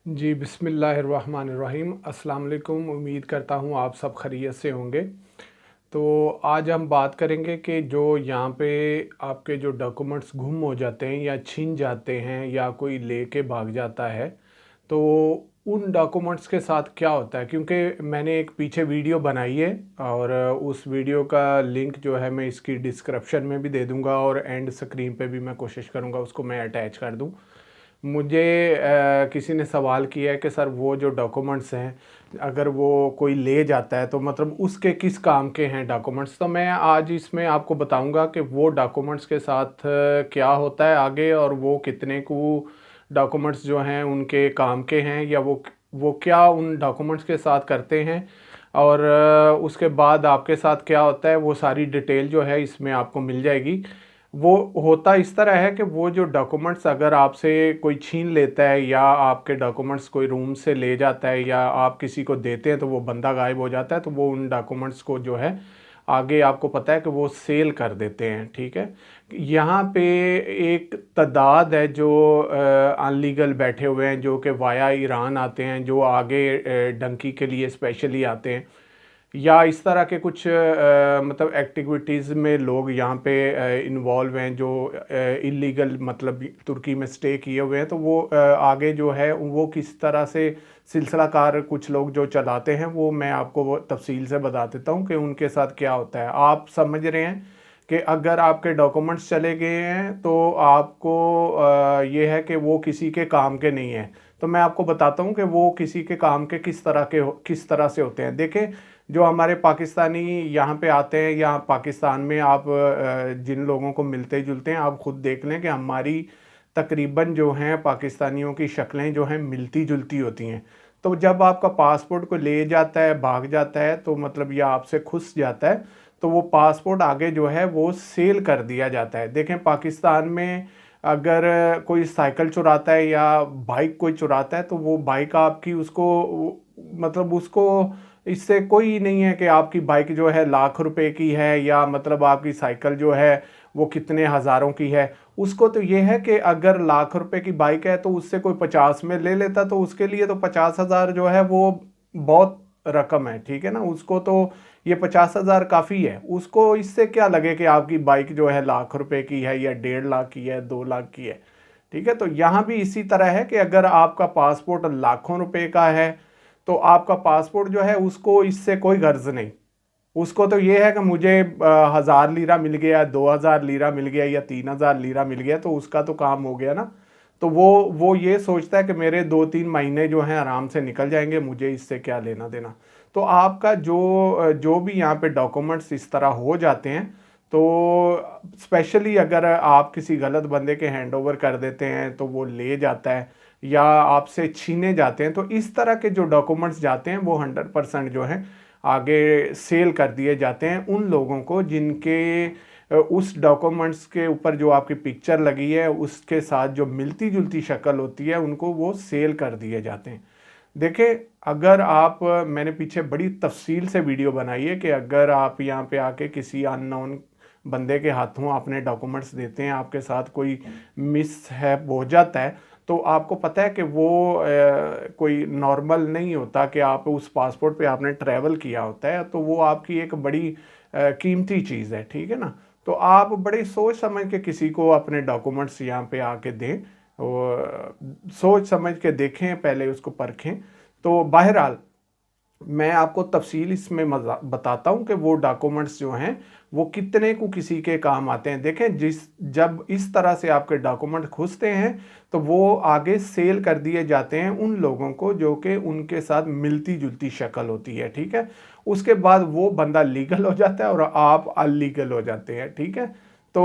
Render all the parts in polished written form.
जी, बिस्मिल्लाहिर्रहमानिर्रहीम। अस्सलाम वालेकुम। उम्मीद करता हूँ आप सब खैरियत से होंगे। तो आज हम बात करेंगे कि जो यहाँ पे आपके जो डॉक्यूमेंट्स गुम हो जाते हैं या छिन जाते हैं या कोई लेके भाग जाता है, तो उन डॉक्यूमेंट्स के साथ क्या होता है। क्योंकि मैंने एक पीछे वीडियो बनाई है और उस वीडियो का लिंक जो है मैं इसकी डिस्क्रिप्शन में भी दे दूँगा और एंड स्क्रीन पे भी मैं कोशिश करूँगा उसको मैं अटैच कर दूँ। मुझे किसी ने सवाल किया है कि सर वो जो डॉक्यूमेंट्स हैं, अगर वो कोई ले जाता है तो मतलब उसके किस काम के हैं डॉक्यूमेंट्स। तो मैं आज इसमें आपको बताऊंगा कि वो डॉक्यूमेंट्स के साथ क्या होता है आगे, और वो कितने को डॉक्यूमेंट्स जो हैं उनके काम के हैं, या वो क्या उन डॉक्यूमेंट्स के साथ करते हैं, और उसके बाद आपके साथ क्या होता है, वो सारी डिटेल जो है इसमें आपको मिल जाएगी। वो होता इस तरह है कि वो जो डॉक्यूमेंट्स अगर आपसे कोई छीन लेता है या आपके डॉक्यूमेंट्स कोई रूम से ले जाता है या आप किसी को देते हैं तो वो बंदा गायब हो जाता है, तो वो उन डॉक्यूमेंट्स को जो है आगे आपको पता है कि वो सेल कर देते हैं। ठीक है, यहाँ पे एक तादाद है जो अनलीगल बैठे हुए हैं, जो कि वाया ईरान आते हैं, जो आगे डंकी के लिए स्पेशली आते हैं, या इस तरह के कुछ मतलब एक्टिविटीज़ में लोग यहाँ पे इन्वॉल्व हैं, जो इलीगल मतलब तुर्की में स्टे किए हुए हैं। तो वो आगे जो है वो किस तरह से सिलसिलाकार कुछ लोग जो चलाते हैं, वो मैं आपको वो तफसील से बता देता हूँ कि उनके साथ क्या होता है। आप समझ रहे हैं कि अगर आपके डॉक्यूमेंट्स चले गए हैं तो आपको ये है कि वो किसी के काम के नहीं हैं। तो मैं आपको बताता हूँ कि वो किसी के काम के किस तरह से होते हैं। देखें, जो हमारे पाकिस्तानी यहाँ पे आते हैं या पाकिस्तान में आप जिन लोगों को मिलते जुलते हैं, आप खुद देख लें कि हमारी तकरीबन जो हैं पाकिस्तानियों की शक्लें जो हैं मिलती जुलती होती हैं। तो जब आपका पासपोर्ट को ले जाता है, भाग जाता है, तो मतलब या आपसे खुस जाता है, तो वो पासपोर्ट आगे जो है वो सेल कर दिया जाता है। देखें, पाकिस्तान में अगर कोई साइकिल चुराता है या बाइक कोई चुराता है, तो वो बाइक आपकी मतलब उसको इससे कोई नहीं है कि आपकी बाइक जो है लाख रुपए की है या मतलब आपकी साइकिल जो है वो कितने हज़ारों की है। उसको तो ये है कि अगर लाख रुपए की बाइक है तो उससे कोई 50 में ले लेता, तो उसके लिए तो 50,000 जो है वो बहुत रकम है। ठीक है ना, उसको तो ये 50,000 काफ़ी है। उसको इससे क्या लगे कि आपकी बाइक जो है लाख रुपए की है या 1.5 लाख की है, 2 लाख की है। ठीक है, तो यहाँ भी इसी तरह है कि अगर आपका पासपोर्ट लाखों रुपए का है, तो आपका पासपोर्ट जो है उसको इससे कोई गर्ज नहीं। उसको तो ये है कि मुझे 1,000 लीरा मिल गया, 2,000 लीरा मिल गया या 3,000 लीरा मिल गया, तो उसका तो काम हो गया ना। तो वो ये सोचता है कि मेरे 2-3 महीने जो हैं आराम से निकल जाएंगे, मुझे इससे क्या लेना देना। तो आपका जो भी यहाँ पे डॉक्यूमेंट्स इस तरह हो जाते हैं, तो स्पेशली अगर आप किसी गलत बंदे के हैंड ओवर कर देते हैं तो वो ले जाता है, या आपसे छीने जाते हैं, तो इस तरह के जो डॉक्यूमेंट्स जाते हैं वो 100% जो है आगे सेल कर दिए जाते हैं उन लोगों को जिनके उस डॉक्यूमेंट्स के ऊपर जो आपकी पिक्चर लगी है उसके साथ जो मिलती जुलती शक्ल होती है, उनको वो सेल कर दिए जाते हैं। देखिए, अगर आप मैंने पीछे बड़ी तफसील से वीडियो बनाई है कि अगर आप यहाँ पे आके किसी अननोन बंदे के हाथों अपने डॉक्यूमेंट्स देते हैं, आपके साथ कोई मिसहैप हो जाता है, तो आपको पता है कि वो कोई नॉर्मल नहीं होता कि आप उस पासपोर्ट पे आपने ट्रैवल किया होता है, तो वो आपकी एक बड़ी कीमती चीज़ है। ठीक है ना, तो आप बड़े सोच समझ के किसी को अपने डॉक्यूमेंट्स यहाँ पे आके दें, और सोच समझ के देखें, पहले उसको परखें। तो बहरहाल मैं आपको तफसील इसमें बताता हूँ कि वो डॉक्यूमेंट्स जो हैं वो कितने को किसी के काम आते हैं। देखें, जब इस तरह से आपके डॉक्यूमेंट खुसते हैं तो वो आगे सेल कर दिए जाते हैं उन लोगों को जो कि उनके साथ मिलती जुलती शक्ल होती है। ठीक है, उसके बाद वो बंदा लीगल हो जाता है और आप अनलीगल हो जाते हैं। ठीक है, तो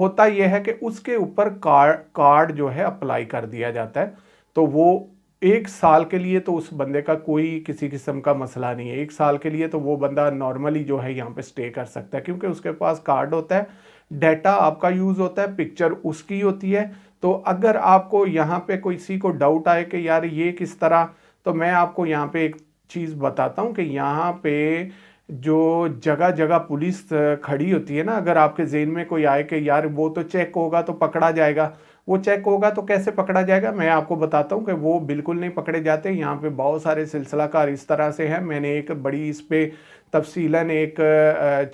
होता यह है कि उसके ऊपर कार्ड जो है अप्लाई कर दिया जाता है। तो वो 1 साल के लिए तो उस बंदे का कोई किसी किस्म का मसला नहीं है। 1 साल के लिए तो वो बंदा नॉर्मली जो है यहाँ पे स्टे कर सकता है, क्योंकि उसके पास कार्ड होता है, डाटा आपका यूज़ होता है, पिक्चर उसकी होती है। तो अगर आपको यहाँ पे किसी को डाउट आए कि यार ये किस तरह, तो मैं आपको यहाँ पे एक चीज़ बताता हूँ कि यहाँ पे जो जगह जगह पुलिस खड़ी होती है ना, अगर आपके जेहन में कोई आए कि यार वो तो चेक होगा तो पकड़ा जाएगा, वो चेक होगा तो कैसे पकड़ा जाएगा, मैं आपको बताता हूँ कि वो बिल्कुल नहीं पकड़े जाते। यहाँ पे बहुत सारे सिलसिलाकार इस तरह से हैं। मैंने एक बड़ी इस पे तफसीलन एक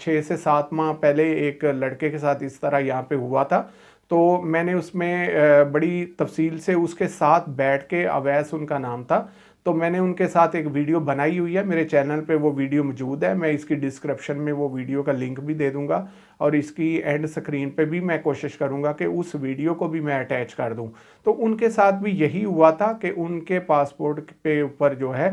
6 से 7 माह पहले एक लड़के के साथ इस तरह यहाँ पे हुआ था, तो मैंने उसमें बड़ी तफसील से उसके साथ बैठ के, अवैस उनका नाम था, तो मैंने उनके साथ एक वीडियो बनाई हुई है, मेरे चैनल पे वो वीडियो मौजूद है। मैं इसकी डिस्क्रिप्शन में वो वीडियो का लिंक भी दे दूंगा और इसकी एंड स्क्रीन पे भी मैं कोशिश करूंगा कि उस वीडियो को भी मैं अटैच कर दूं। तो उनके साथ भी यही हुआ था कि उनके पासपोर्ट पे ऊपर जो है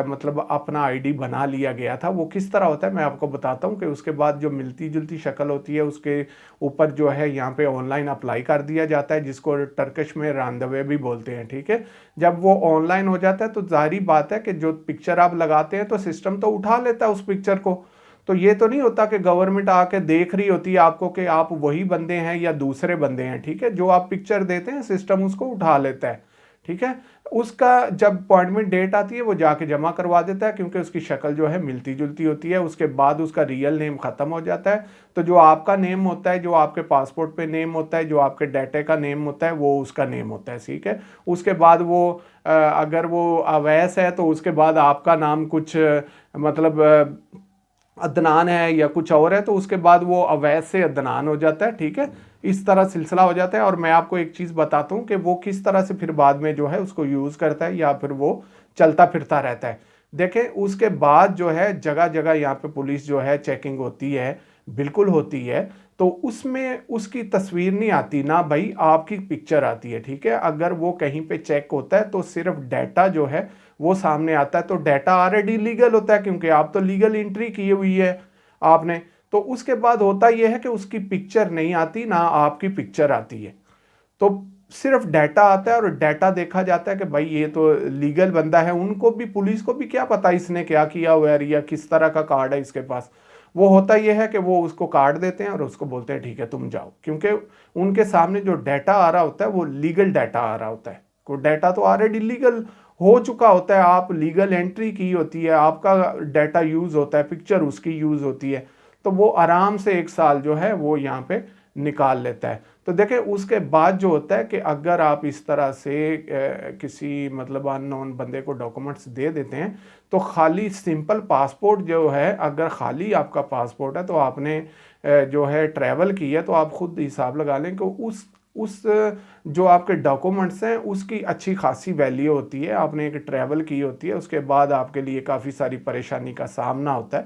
मतलब अपना आईडी बना लिया गया था। वो किस तरह होता है मैं आपको बताता हूँ कि उसके बाद जो मिलती जुलती शक्ल होती है उसके ऊपर जो है यहाँ पे ऑनलाइन अप्लाई कर दिया जाता है, जिसको टर्किश में रांदवे भी बोलते हैं। ठीक है, जब वो ऑनलाइन हो जाता है तो जाहिर बात है कि जो पिक्चर आप लगाते हैं तो सिस्टम तो उठा लेता है उस पिक्चर को। तो ये तो नहीं होता कि गवर्नमेंट आके देख रही होती है आपको कि आप वही बंदे हैं या दूसरे बंदे हैं। ठीक है, जो आप पिक्चर देते हैं सिस्टम उसको उठा लेता है। ठीक है, उसका जब अपॉइंटमेंट डेट आती है वो जाके जमा करवा देता है, क्योंकि उसकी शक्ल जो है मिलती जुलती होती है। उसके बाद उसका रियल नेम खत्म हो जाता है, तो जो आपका नेम होता है, जो आपके पासपोर्ट पे नेम होता है, जो आपके डाटे का नेम होता है, वो उसका नेम होता है। ठीक है, उसके बाद वो अगर वो अवैस है तो उसके बाद आपका नाम कुछ मतलब अदनान है या कुछ और है, तो उसके बाद वो अवैस से अदनान हो जाता है। ठीक है, इस तरह सिलसिला हो जाता है। और मैं आपको एक चीज़ बताता हूँ कि वो किस तरह से फिर बाद में जो है उसको यूज़ करता है या फिर वो चलता फिरता रहता है। देखें, उसके बाद जो है जगह जगह यहाँ पे पुलिस जो है चेकिंग होती है, बिल्कुल होती है, तो उसमें उसकी तस्वीर नहीं आती ना भाई, आपकी पिक्चर आती है। ठीक है, अगर वो कहीं पे चेक होता है तो सिर्फ डाटा जो है वो सामने आता है, तो डाटा ऑलरेडी लीगल होता है क्योंकि आप तो लीगल एंट्री की हुई है आपने। तो उसके बाद होता यह है कि उसकी पिक्चर नहीं आती, ना आपकी पिक्चर आती है, तो सिर्फ डाटा आता है और डाटा देखा जाता है कि भाई ये तो लीगल बंदा है। उनको भी, पुलिस को भी क्या पता इसने क्या किया हुआ है या किस तरह का कार्ड है इसके पास। वो होता यह है कि वो उसको कार्ड देते हैं और उसको बोलते हैं ठीक है तुम जाओ, क्योंकि उनके सामने जो डाटा आ रहा होता है वो लीगल डाटा आ रहा होता है। कोई डाटा तो ऑलरेडी लीगल हो चुका होता है, आप लीगल एंट्री की होती है, आपका डाटा यूज होता है, पिक्चर उसकी यूज होती है, तो वो आराम से 1 साल जो है वो यहाँ पे निकाल लेता है। तो देखें, उसके बाद जो होता है कि अगर आप इस तरह से किसी मतलब अननोन बंदे को डॉक्यूमेंट्स दे देते हैं, तो खाली सिंपल पासपोर्ट जो है, अगर खाली आपका पासपोर्ट है तो आपने जो है ट्रैवल की है, तो आप खुद हिसाब लगा लें कि उस जो आपके डॉक्यूमेंट्स हैं उसकी अच्छी खासी वैल्यू होती है। आपने एक ट्रैवल की होती है, उसके बाद आपके लिए काफ़ी सारी परेशानी का सामना होता है।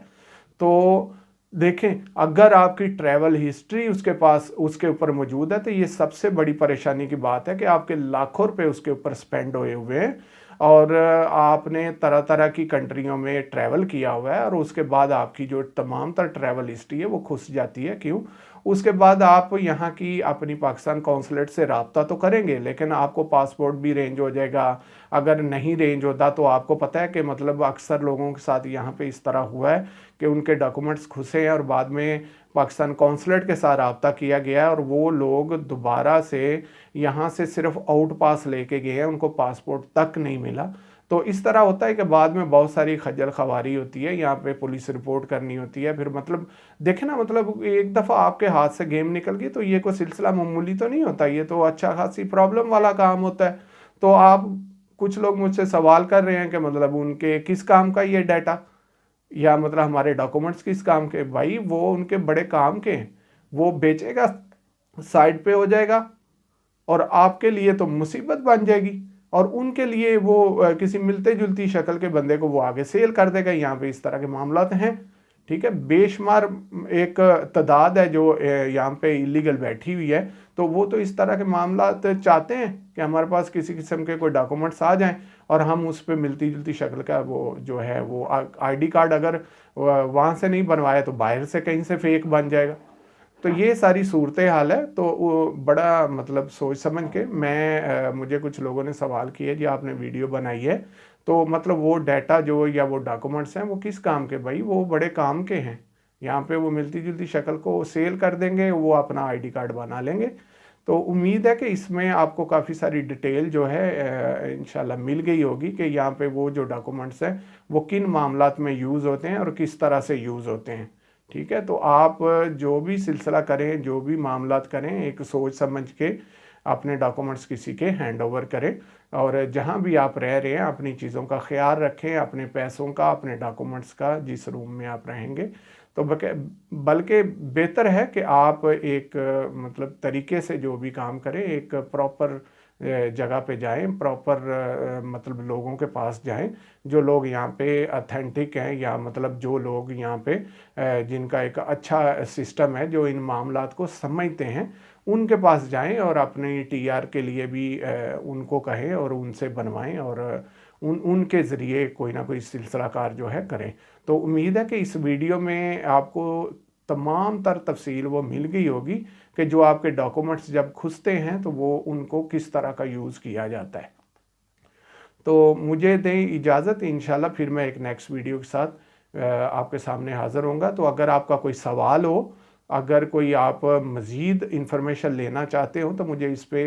तो देखें, अगर आपकी ट्रैवल हिस्ट्री उसके पास उसके ऊपर मौजूद है तो ये सबसे बड़ी परेशानी की बात है कि आपके लाखों रुपए उसके ऊपर स्पेंड हुए हुए हैं और आपने तरह तरह की कंट्रियों में ट्रैवल किया हुआ है, और उसके बाद आपकी जो तमाम तर ट्रैवल हिस्ट्री है वो खुस जाती है। क्यों? उसके बाद आप यहाँ की अपनी पाकिस्तान कौंसलेट से रब्ता तो करेंगे, लेकिन आपको पासपोर्ट भी रेंज हो जाएगा। अगर नहीं रेंज होता तो आपको पता है कि मतलब अक्सर लोगों के साथ यहाँ पे इस तरह हुआ है कि उनके डॉक्यूमेंट्स खुसे हैं और बाद में पाकिस्तान कौंसलेट के साथ रब्ता किया गया है और वो लोग दोबारा से यहाँ से सिर्फ आउट पास लेके गए हैं, उनको पासपोर्ट तक नहीं मिला। तो इस तरह होता है कि बाद में बहुत सारी खज्जल खवारी होती है, यहाँ पे पुलिस रिपोर्ट करनी होती है। फिर मतलब देखे ना, मतलब एक दफ़ा आपके हाथ से गेम निकल गई तो ये कोई सिलसिला मामूली तो नहीं होता, ये तो अच्छा खासी प्रॉब्लम वाला काम होता है। तो आप कुछ लोग मुझसे सवाल कर रहे हैं कि मतलब उनके किस काम का ये डाटा, या मतलब हमारे डॉक्यूमेंट्स किस काम के। भाई वो उनके बड़े काम के हैं, वो बेचेगा, साइड पे हो जाएगा और आपके लिए तो मुसीबत बन जाएगी, और उनके लिए वो किसी मिलते जुलती शक्ल के बंदे को वो आगे सेल कर देगा। यहाँ पे इस तरह के मामला हैं। ठीक है, बेशुमार एक तादाद है जो यहाँ पे इलीगल बैठी हुई है, तो वो तो इस तरह के मामला चाहते हैं कि हमारे पास किसी किस्म के कोई डॉक्यूमेंट्स आ जाएं और हम उस पर मिलती जुलती शक्ल का वो जो है वो आईडी कार्ड अगर वहाँ से नहीं बनवाया तो बाहर से कहीं से फेक बन जाएगा। तो ये सारी सूरत हाल है। तो वो बड़ा मतलब सोच समझ के मुझे कुछ लोगों ने सवाल किए जी आपने वीडियो बनाई है, तो मतलब वो डाटा जो या वो डॉक्यूमेंट्स हैं वो किस काम के? भाई वो बड़े काम के हैं। यहाँ पे वो मिलती जुलती शक्ल को सेल कर देंगे, वो अपना आईडी कार्ड बना लेंगे। तो उम्मीद है कि इसमें आपको काफ़ी सारी डिटेल जो है इंशाल्लाह मिल गई होगी कि यहाँ पे वो जो डॉक्यूमेंट्स हैं वो किन मामलात में यूज़ होते हैं और किस तरह से यूज़ होते हैं। ठीक है, तो आप जो भी सिलसिला करें, जो भी मामलात करें, एक सोच समझ के अपने डॉक्यूमेंट्स किसी के हैंड ओवर करें। और जहाँ भी आप रह रहे हैं अपनी चीज़ों का ख्याल रखें, अपने पैसों का, अपने डॉक्यूमेंट्स का, जिस रूम में आप रहेंगे। तो बल्कि बेहतर है कि आप एक मतलब तरीके से जो भी काम करें, एक प्रॉपर जगह पे जाएं, प्रॉपर मतलब लोगों के पास जाएं, जो लोग यहाँ पे अथेंटिक हैं, या मतलब जो लोग यहाँ पे जिनका एक अच्छा सिस्टम है, जो इन मामलात को समझते हैं, उनके पास जाएं और अपनी टीआर के लिए भी उनको कहें और उनसे बनवाएं, और उनके ज़रिए कोई ना कोई सिलसिला कार जो है करें। तो उम्मीद है कि इस वीडियो में आपको तमाम तर तफसील वो मिल गई होगी कि जो आपके डॉक्यूमेंट्स जब खुसते हैं तो वो उनको किस तरह का यूज़ किया जाता है। तो मुझे दें इजाज़त, इंशाल्लाह फिर मैं एक नेक्स्ट वीडियो के साथ आपके सामने हाज़िर होऊंगा। तो अगर आपका कोई सवाल हो, अगर कोई आप मज़ीद इंफॉर्मेशन लेना चाहते हो, तो मुझे इस पे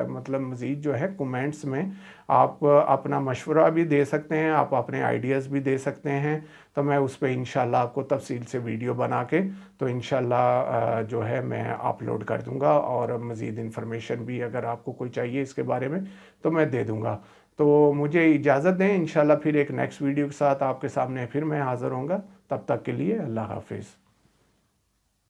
मतलब मज़ीद जो है कमेंट्स में आप अपना मशवरा भी दे सकते हैं, आप अपने आइडियाज़ भी दे सकते हैं। तो मैं उस पर इंशाल्लाह आपको तफसील से वीडियो बना के तो इंशाल्लाह जो है मैं अपलोड कर दूंगा, और मज़ीद इंफॉर्मेशन भी अगर आपको कोई चाहिए इसके बारे में तो मैं दे दूंगा। तो मुझे इजाज़त दें, इंशाल्लाह फिर एक नेक्स्ट वीडियो के साथ आपके सामने फिर मैं हाज़िर होऊंगा। तब तक के लिए अल्लाह हाफिज़।